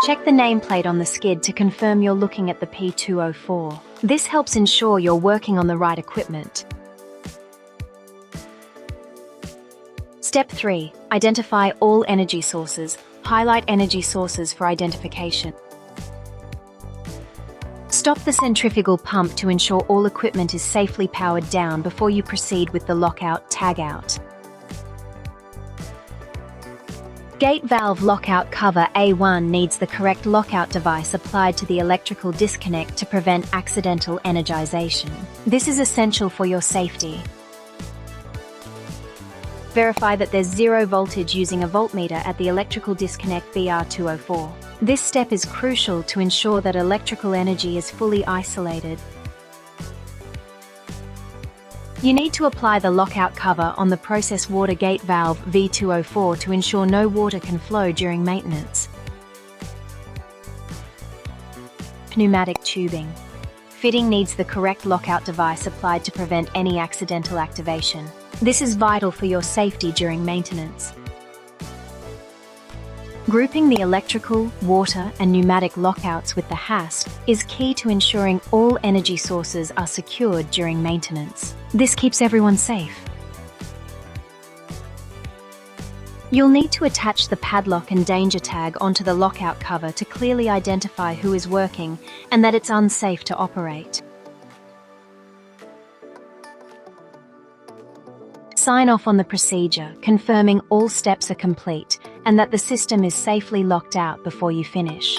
Check the nameplate on the skid to confirm you're looking at the P204. This helps ensure you're working on the right equipment. Step 3. Identify all energy sources. Highlight energy sources for identification. Stop the centrifugal pump to ensure all equipment is safely powered down before you proceed with the lockout tagout. Gate valve lockout cover A1 needs the correct lockout device applied to the electrical disconnect to prevent accidental energization. This is essential for your safety. Verify that there's 0 voltage using a voltmeter at the electrical disconnect BR204. This step is crucial to ensure that electrical energy is fully isolated. You need to apply the lockout cover on the process water gate valve V204 to ensure no water can flow during maintenance. Pneumatic tubing. Fitting needs the correct lockout device applied to prevent any accidental activation. This is vital for your safety during maintenance. Grouping the electrical, water, and pneumatic lockouts with the HAST is key to ensuring all energy sources are secured during maintenance. This keeps everyone safe. You'll need to attach the padlock and danger tag onto the lockout cover to clearly identify who is working and that it's unsafe to operate. Sign off on the procedure, confirming all steps are complete and that the system is safely locked out before you finish.